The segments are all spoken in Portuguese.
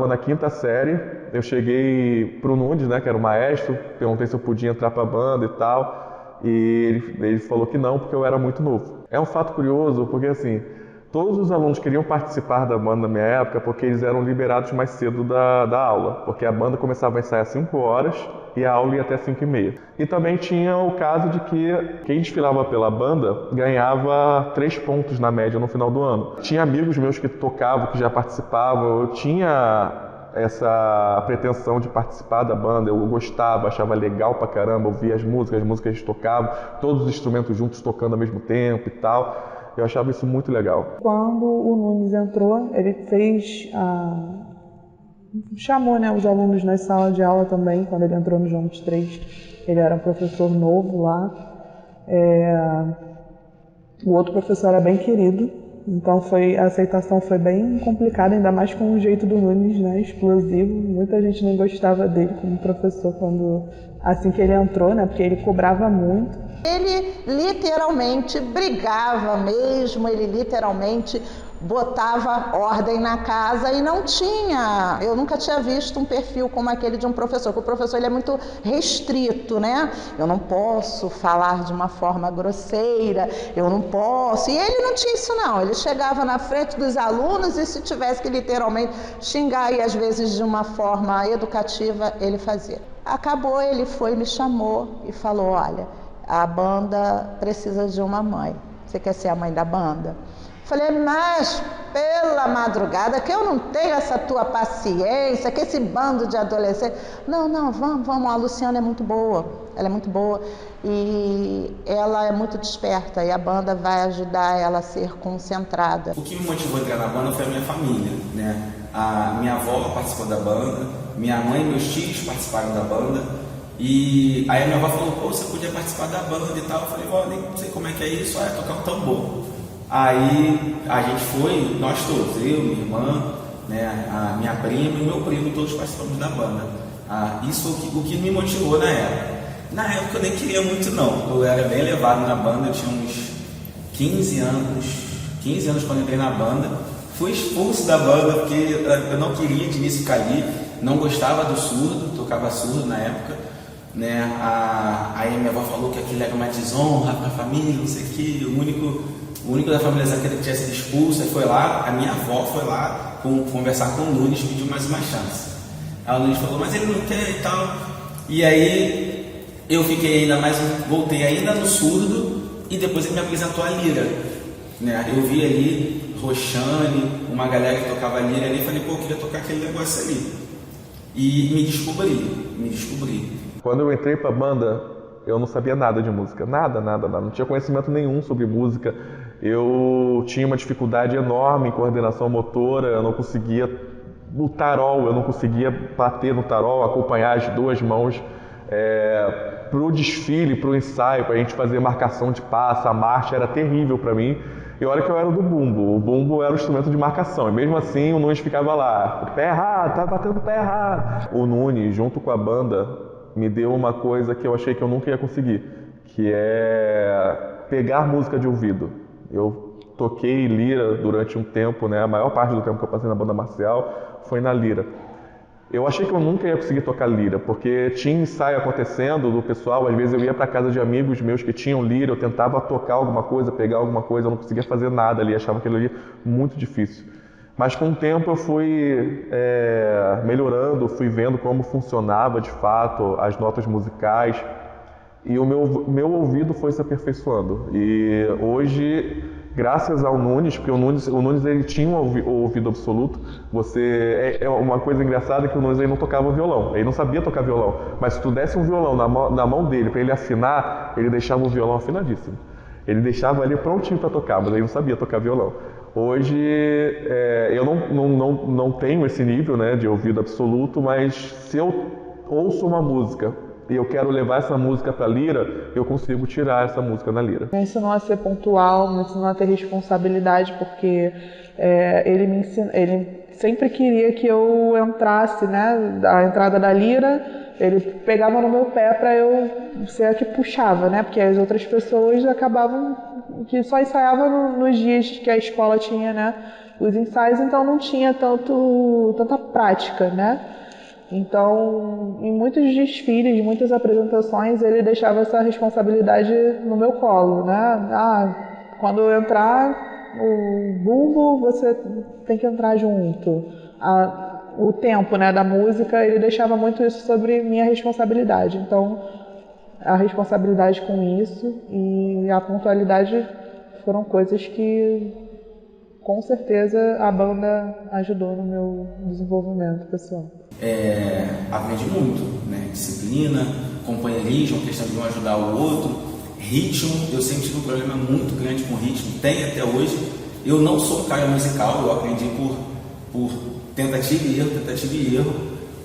estava na 5ª série, eu cheguei pro Nunes, né, que era o maestro, perguntei se eu podia entrar pra banda e tal, e ele falou que não, porque eu era muito novo. É um fato curioso, porque assim, todos os alunos queriam participar da banda na minha época porque eles eram liberados mais cedo da aula, porque a banda começava a ensaiar às 5 horas e a aula ia até 5h30. E também tinha o caso de que quem desfilava pela banda ganhava 3 pontos na média no final do ano. Tinha amigos meus que tocavam, que já participavam, eu tinha essa pretensão de participar da banda, eu gostava, achava legal pra caramba, ouvia as músicas que eles tocavam, todos os instrumentos juntos tocando ao mesmo tempo e tal. Eu achava isso muito legal. Quando o Nunes entrou, ele chamou, né, os alunos na sala de aula também. Quando ele entrou no João 23, ele era um professor novo lá. O outro professor era bem querido, então a aceitação foi bem complicada, ainda mais com o jeito do Nunes, né, explosivo. Muita gente não gostava dele como professor assim que ele entrou, né, porque ele cobrava muito. Ele literalmente brigava mesmo, ele literalmente botava ordem na casa e eu nunca tinha visto um perfil como aquele de um professor, porque o professor ele é muito restrito, né? Eu não posso falar de uma forma grosseira, eu não posso, e ele não tinha isso não, ele chegava na frente dos alunos e se tivesse que literalmente xingar e às vezes de uma forma educativa, ele fazia. Acabou, ele foi, me chamou e falou, olha, a banda precisa de uma mãe, você quer ser a mãe da banda? Falei, mas pela madrugada, que eu não tenho essa tua paciência, que esse bando de adolescentes... Não, vamos, a Luciana é muito boa, ela é muito boa e ela é muito desperta e a banda vai ajudar ela a ser concentrada. O que me motivou a entrar na banda foi a minha família, né? A minha avó participou da banda, minha mãe e meus tios participaram da banda. E aí a minha avó falou, pô, você podia participar da banda e tal. Eu falei, vó, nem sei como é que é isso, é tocar um tambor. Aí a gente foi, nós todos, eu, minha irmã, né, a minha prima e meu primo, todos participamos da banda. Isso o que me motivou na época. Na época eu nem queria muito não, eu era bem levado na banda, eu tinha uns 15 anos quando entrei na banda. Fui expulso da banda porque eu não queria de início ficar ali, não gostava do surdo, tocava surdo na época. Né? Aí minha avó falou que aquilo era uma desonra para a família, não sei o que, o único da família que tinha sido expulso, aí foi lá, a minha avó foi lá conversar com o Nunes, pediu mais uma chance. Aí o Nunes falou, mas ele não quer e tal. E aí eu fiquei ainda mais, voltei ainda no surdo e depois ele me apresentou a lira. Né? Eu vi ali Roxane, uma galera que tocava lira ali, e falei, pô, eu queria tocar aquele negócio ali. E me descobri. Quando eu entrei pra banda, eu não sabia nada de música, nada, não tinha conhecimento nenhum sobre música. Eu tinha uma dificuldade enorme em coordenação motora, eu não conseguia no tarol, eu não conseguia bater no tarol, acompanhar as duas mãos pro desfile, pro ensaio, pra gente fazer marcação de passo, a marcha era terrível pra mim. E olha que eu era do bumbo, o bumbo era o instrumento de marcação, e mesmo assim o Nunes ficava lá, pé errado, tá batendo pé errado. O Nunes, junto com a banda, me deu uma coisa que eu achei que eu nunca ia conseguir, que é pegar música de ouvido. Eu toquei lira durante um tempo, né? A maior parte do tempo que eu passei na banda marcial foi na lira. Eu achei que eu nunca ia conseguir tocar lira, porque tinha ensaio acontecendo do pessoal, às vezes eu ia para casa de amigos meus que tinham lira, eu tentava tocar alguma coisa, pegar alguma coisa, eu não conseguia fazer nada ali, achava aquilo ali muito difícil. Mas com o tempo eu fui melhorando, fui vendo como funcionava de fato as notas musicais e o meu ouvido foi se aperfeiçoando. E hoje, graças ao Nunes, porque o Nunes ele tinha um ouvido absoluto. É uma coisa engraçada que o Nunes ele não tocava violão, ele não sabia tocar violão. Mas se tu desse um violão na mão dele para ele afinar, ele deixava o violão afinadíssimo. Ele deixava ali prontinho para tocar, mas ele não sabia tocar violão. Hoje eu não tenho esse nível, né, de ouvido absoluto, mas se eu ouço uma música e eu quero levar essa música para a lira, eu consigo tirar essa música na lira. Me ensinou a ser pontual, me ensinou a ter responsabilidade, porque ele sempre queria que eu entrasse, né, a entrada da lira, ele pegava no meu pé para eu ser a que puxava, né, porque as outras pessoas acabavam que só ensaiavam nos dias que a escola tinha, né, os ensaios, então não tinha tanta prática, né? Então, em muitos desfiles, muitas apresentações, ele deixava essa responsabilidade no meu colo, né? Quando eu entrar o bumbo, você tem que entrar junto. O tempo, né, da música, ele deixava muito isso sobre minha responsabilidade. Então, a responsabilidade com isso e a pontualidade foram coisas que, com certeza, a banda ajudou no meu desenvolvimento pessoal. Aprendi muito, né? Disciplina, companheirismo, questão de um ajudar o outro, ritmo. Eu sempre tive um problema muito grande com ritmo, tem até hoje. Eu não sou um cara musical, eu aprendi por tentativa e erro,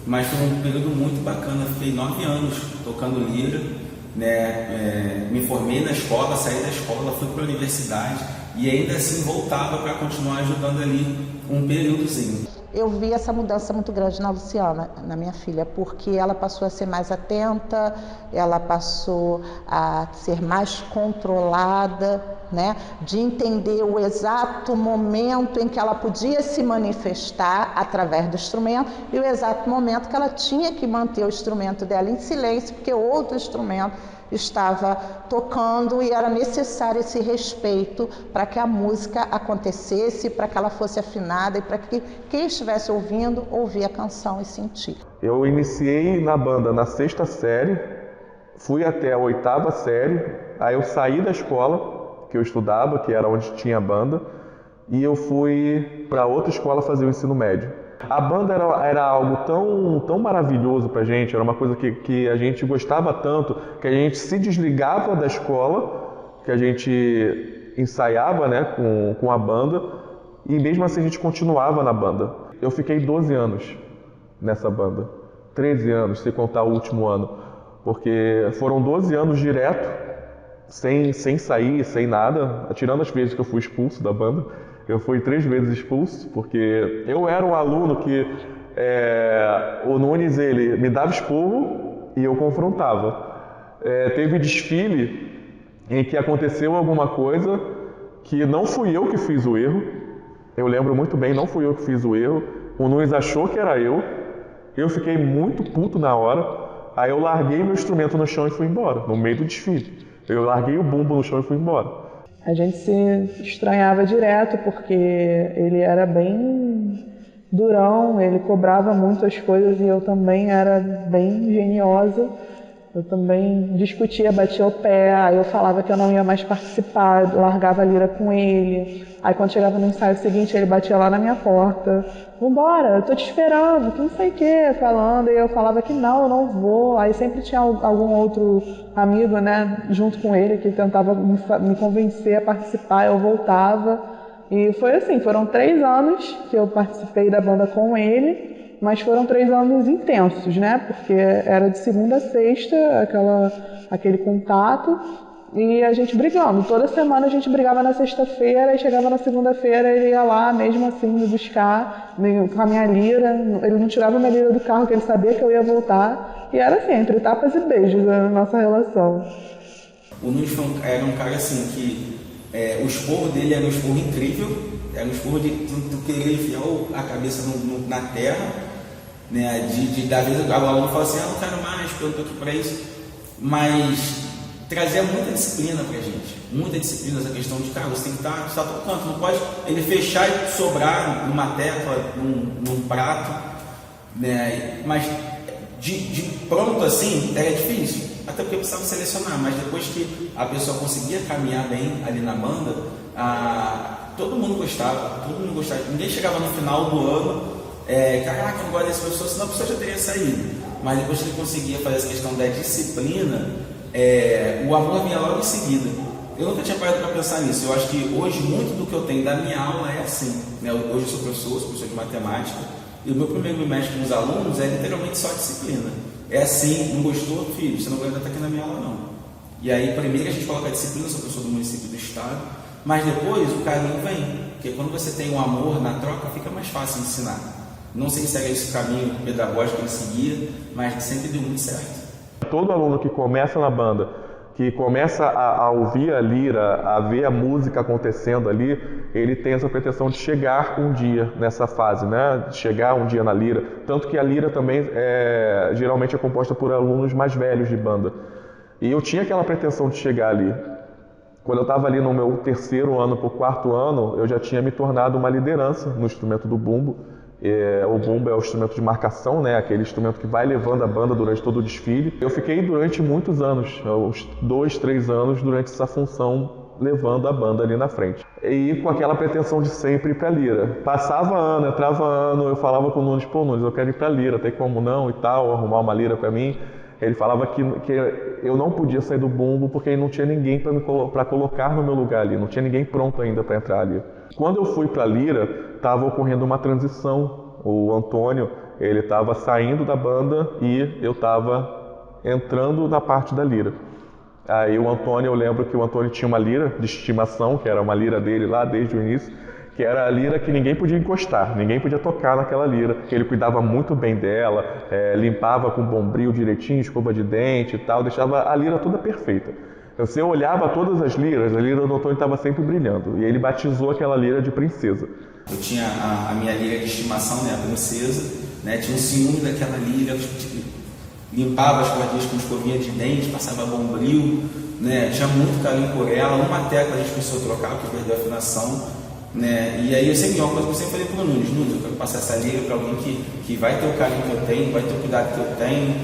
mas foi um período muito bacana. Fiquei 9 anos tocando lira, né? Me formei na escola, saí da escola, fui para a universidade e ainda assim voltava para continuar ajudando ali um períodozinho. Eu vi essa mudança muito grande na Luciana, na minha filha, porque ela passou a ser mais atenta, ela passou a ser mais controlada, né? De entender o exato momento em que ela podia se manifestar através do instrumento e o exato momento que ela tinha que manter o instrumento dela em silêncio, porque outro instrumento estava tocando e era necessário esse respeito para que a música acontecesse, para que ela fosse afinada e para que quem estivesse ouvindo, ouvir a canção e sentir. Eu iniciei na banda na 6ª série, fui até a 8ª série, aí eu saí da escola que eu estudava, que era onde tinha a banda, e eu fui para outra escola fazer o ensino médio. A banda era algo tão maravilhoso pra gente, era uma coisa que a gente gostava tanto, que a gente se desligava da escola, que a gente ensaiava, né, com a banda, e mesmo assim a gente continuava na banda. Eu fiquei 12 anos nessa banda, 13 anos, se contar o último ano, porque foram 12 anos direto, sem sair, sem nada, tirando as vezes que eu fui expulso da banda. Eu fui 3 vezes expulso, porque eu era um aluno que o Nunes ele me dava esporro e eu confrontava. Teve desfile em que aconteceu alguma coisa que não fui eu que fiz o erro. Eu lembro muito bem, não fui eu que fiz o erro. O Nunes achou que era eu. Eu fiquei muito puto na hora. Aí eu larguei meu instrumento no chão e fui embora, no meio do desfile. Eu larguei o bumbo no chão e fui embora. A gente se estranhava direto porque ele era bem durão, ele cobrava muito as coisas e eu também era bem geniosa. Eu também discutia, batia o pé, aí eu falava que eu não ia mais participar, largava a lira com ele. Aí quando chegava no ensaio seguinte, ele batia lá na minha porta. Vambora, eu tô te esperando, que não sei o que, falando. E eu falava que não, eu não vou. Aí sempre tinha algum outro amigo, né, junto com ele, que tentava me convencer a participar, eu voltava. E foi assim, foram 3 anos que eu participei da banda com ele. Mas foram 3 anos intensos, né? Porque era de segunda a sexta, aquele contato, e a gente brigando. Toda semana a gente brigava na sexta-feira, e chegava na segunda-feira, ele ia lá, mesmo assim, me buscar com a minha lira. Ele não tirava a minha lira do carro, porque ele sabia que eu ia voltar. E era assim, entre tapas e beijos a nossa relação. O Nunes era um cara assim que o esporro dele era um esporro incrível, era um esporro de querer enfiar a cabeça na terra, né? Da vez o aluno fala assim, não quero mais, porque eu não estou aqui para isso, mas trazia muita disciplina pra gente, muita disciplina, essa questão de, cara, você tem que estar tocando, não pode ele fechar e sobrar numa tecla, num prato, né? Mas de pronto assim era difícil, até porque precisava selecionar, mas depois que a pessoa conseguia caminhar bem ali na banda, todo mundo gostava, ninguém chegava no final do ano, caraca, eu não gosto desse professor, senão a pessoa já teria saído. Mas depois que ele conseguia fazer essa questão da disciplina, o amor vinha logo em seguida. Eu nunca tinha parado para pensar nisso. Eu acho que hoje muito do que eu tenho da minha aula é assim, né? Hoje eu sou professor de matemática, e o meu primeiro bimestre com os alunos é literalmente só disciplina. É assim, não gostou, filho, você não vai estar aqui na minha aula não. E aí primeiro a gente coloca a disciplina, eu sou professor do município do estado, mas depois o caminho vem, porque quando você tem um amor na troca, fica mais fácil ensinar. Não sei se era esse caminho pedagógico que ele seguia, mas sempre deu muito certo. Todo aluno que começa na banda que começa a ouvir a lira, a ver a música acontecendo ali, ele tem essa pretensão de chegar um dia nessa fase, né? De chegar um dia na lira. Tanto que a lira também geralmente é composta por alunos mais velhos de banda. E eu tinha aquela pretensão de chegar ali. Quando eu estava ali no meu 3º ano para o 4º ano, eu já tinha me tornado uma liderança no instrumento do bumbo. O bumbo é o instrumento de marcação, né? Aquele instrumento que vai levando a banda durante todo o desfile. Eu fiquei durante muitos anos, uns 2, 3 anos, durante essa função, levando a banda ali na frente. E com aquela pretensão de sempre ir para a lira. Passava ano, entrava ano, eu falava com o Nunes, pô, Nunes, eu quero ir para a lira, tem como não e tal, arrumar uma lira para mim. Ele falava que eu não podia sair do bumbo porque não tinha ninguém para colocar no meu lugar ali, não tinha ninguém pronto ainda para entrar ali. Quando eu fui para a lira, estava ocorrendo uma transição. O Antônio, ele estava saindo da banda e eu estava entrando na parte da lira. Aí o Antônio, eu lembro que o Antônio tinha uma lira de estimação, que era uma lira dele lá desde o início, que era a lira que ninguém podia encostar, ninguém podia tocar naquela lira. Ele cuidava muito bem dela, limpava com bombril direitinho, escova de dente e tal, deixava a lira toda perfeita. Você olhava todas as liras, a lira do Antônio estava sempre brilhando, e ele batizou aquela lira de princesa. Eu tinha a minha lira de estimação, né, a princesa, né, tinha um ciúme daquela lira, limpava as cordinhas com escovinha de dente, passava bombril, né, tinha muito carinho por ela. Uma tecla a gente precisou trocar porque perdeu a afinação. Né? E aí uma coisa que eu sempre falei para o Nunes, eu quero passar essa liga para alguém que vai ter o carinho que eu tenho, vai ter o cuidado que eu tenho,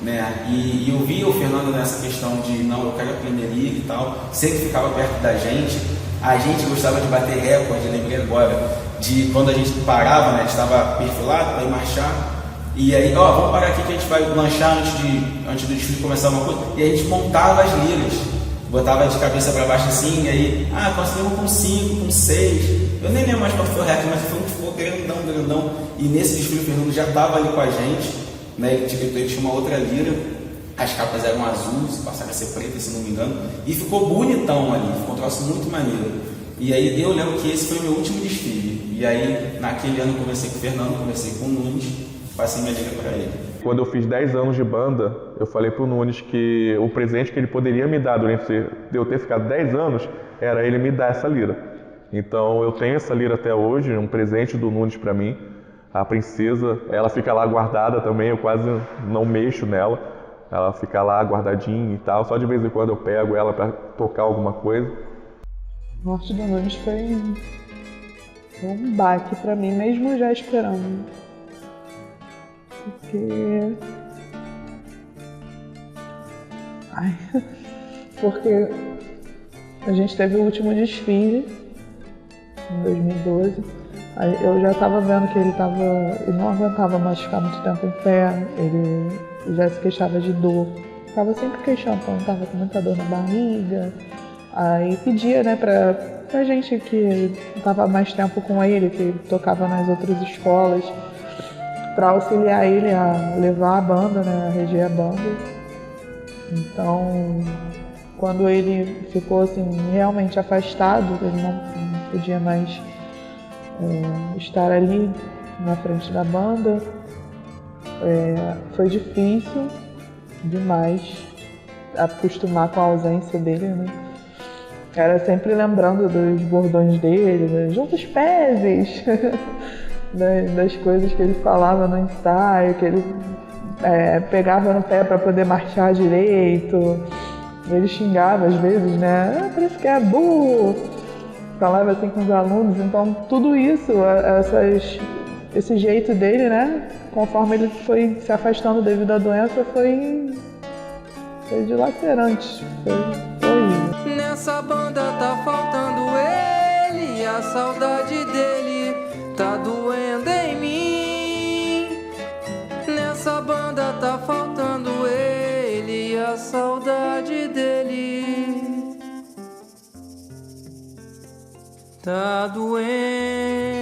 né? E eu via o Fernando nessa questão de não, eu quero aprender liga e tal, sempre ficava perto da gente. A gente gostava de bater recorde, lembrei agora, de quando a gente parava, né? A gente estava perfilado para ir marchar, e aí, vamos parar aqui que a gente vai lanchar antes do desfile começar uma coisa, e a gente montava as liras. Botava de cabeça para baixo assim, e aí, conseguimos com 5, com 6. Eu nem lembro mais qual foi o recorde, mas foi um que ficou grandão. E nesse desfile o Fernando já estava ali com a gente, né? Ele tinha uma outra lira, as capas eram azuis, passaram a ser pretas, se não me engano, e ficou bonitão ali, ficou um troço muito maneiro. E aí eu lembro que esse foi o meu último desfile. E aí, naquele ano, conversei com o Fernando, conversei com o Nunes, passei minha liga para ele. Quando eu fiz 10 anos de banda, eu falei pro Nunes que o presente que ele poderia me dar durante eu ter ficado 10 anos era ele me dar essa lira. Então eu tenho essa lira até hoje, um presente do Nunes para mim, a princesa. Ela fica lá guardada também, eu quase não mexo nela. Ela fica lá guardadinha e tal, só de vez em quando eu pego ela para tocar alguma coisa. A morte do Nunes foi um baque para mim, mesmo já esperando. Porque a gente teve o último desfile em 2012. Aí eu já estava vendo que ele não aguentava mais ficar muito tempo em pé, ele já se queixava de dor, ficava sempre queixando quando estava com muita dor na barriga. Aí pedia, né, pra gente que estava mais tempo com ele, que tocava nas outras escolas, para auxiliar ele a levar a banda, né, a reger a banda. Então, quando ele ficou assim realmente afastado, ele não podia mais estar ali na frente da banda, foi difícil demais acostumar com a ausência dele, né? Era sempre lembrando dos bordões dele, juntos peses. Das coisas que ele falava no ensaio, que ele pegava no pé para poder marchar direito. Ele xingava às vezes, né? Parece que é burro. Falava assim com os alunos. Então tudo isso, esse jeito dele, né? Conforme ele foi se afastando devido à doença, foi dilacerante. Foi horrível. Nessa banda tá faltando ele, a saudade dele tá doendo em mim. Nessa banda tá faltando ele, a saudade dele tá doendo